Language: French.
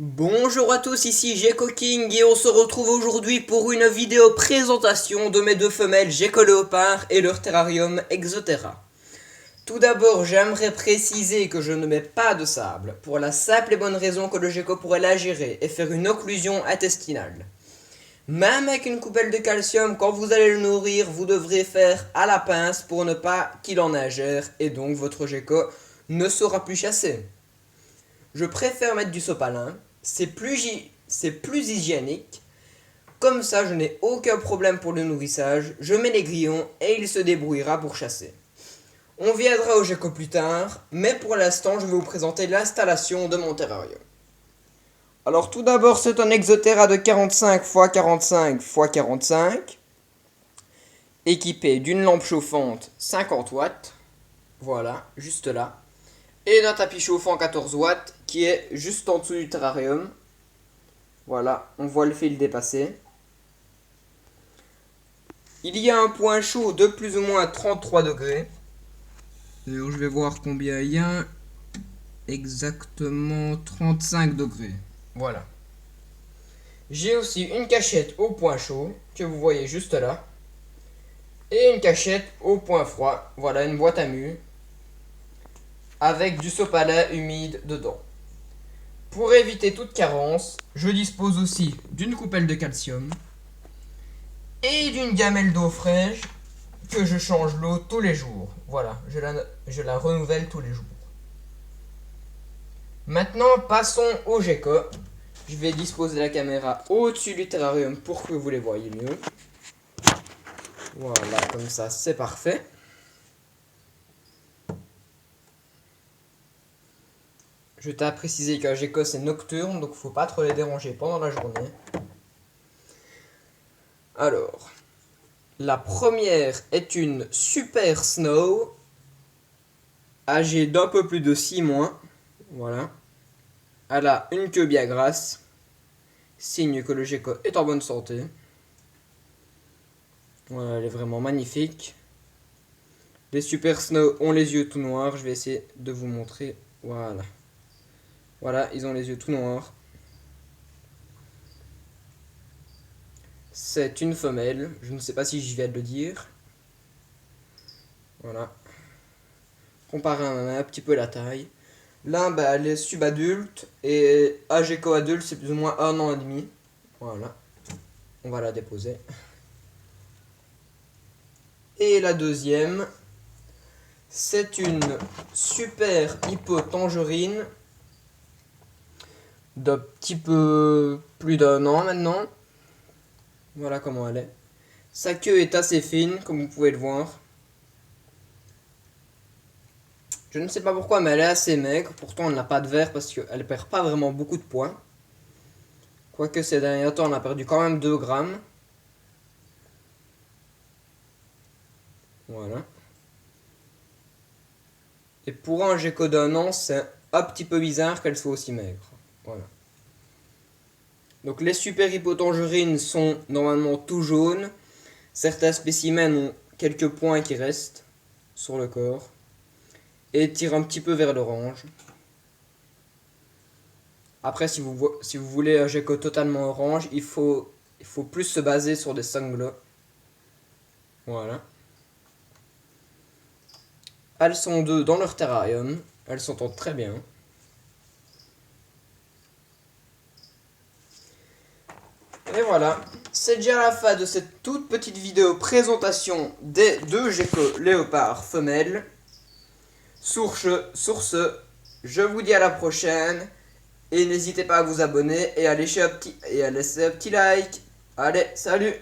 Bonjour à tous, ici Gecko King et on se retrouve aujourd'hui pour une vidéo présentation de mes deux femelles Gecko Léopard et leur terrarium Exoterra. Tout d'abord, j'aimerais préciser que je ne mets pas de sable, pour la simple et bonne raison que le gecko pourrait la gérer et faire une occlusion intestinale. Même avec une coupelle de calcium, quand vous allez le nourrir, vous devrez faire à la pince pour ne pas qu'il en ingère et donc votre gecko ne sera plus chassé. Je préfère mettre du sopalin, c'est plus hygiénique. Comme ça, je n'ai aucun problème pour le nourrissage. Je mets les grillons et il se débrouillera pour chasser. On viendra au gecko plus tard, mais pour l'instant, je vais vous présenter l'installation de mon terrarium. Alors tout d'abord, c'est un Exoterra de 45 x 45 x 45, équipé d'une lampe chauffante 50 watts, voilà, juste là, et d'un tapis chauffant 14 watts qui est juste en dessous du terrarium. Voilà, on voit le fil dépasser. Il y a un point chaud de plus ou moins 33 degrés. D'ailleurs, je vais voir combien il y a. Exactement 35 degrés. Voilà. J'ai aussi une cachette au point chaud, que vous voyez juste là. Et une cachette au point froid. Voilà, une boîte à mue. Avec du sopalin humide dedans. Pour éviter toute carence, je dispose aussi d'une coupelle de calcium et d'une gamelle d'eau fraîche que je change l'eau tous les jours. Voilà, je la renouvelle tous les jours. Maintenant, passons au gecko. Je vais disposer la caméra au-dessus du terrarium pour que vous les voyez mieux. Voilà, comme ça, c'est parfait. Je tiens à préciser qu'un gecko c'est nocturne, donc faut pas trop les déranger pendant la journée. Alors, la première est une Super Snow, âgée d'un peu plus de 6 mois. Voilà. Elle a une queue bien grasse, signe que le gecko est en bonne santé. Voilà, elle est vraiment magnifique. Les Super Snow ont les yeux tout noirs, je vais essayer de vous montrer. Voilà. Voilà, ils ont les yeux tout noirs. C'est une femelle, je ne sais pas si j'y viens de le dire. Voilà. Comparé à un petit peu la taille. Là, bah, elle est subadulte et à gecko adulte, c'est plus ou moins 1 an et demi. Voilà. On va la déposer. Et la deuxième, c'est une super hippo tangerine d'un petit peu plus d'1 an maintenant. Voilà comment elle est. Sa queue est assez fine, comme vous pouvez le voir. Je ne sais pas pourquoi, mais elle est assez maigre. Pourtant, elle n'a pas de verre parce qu'elle perd pas vraiment beaucoup de poids. Quoique ces derniers temps, on a perdu quand même 2 grammes. Voilà. Et pour un gecko d'1 an, c'est un petit peu bizarre qu'elle soit aussi maigre. Voilà. Donc les super hippotangerines sont normalement tout jaunes. Certains spécimens ont quelques points qui restent sur le corps. Et tirent un petit peu vers l'orange. Après, si vous voulez un gecko totalement orange, il faut plus se baser sur des sanglots. Voilà. Elles sont deux dans leur terrarium. Elles s'entendent très bien. Et voilà, c'est déjà la fin de cette toute petite vidéo présentation des deux geckos léopards femelles. Sur ce, je vous dis à la prochaine. Et n'hésitez pas à vous abonner et à laisser un petit like. Allez, salut!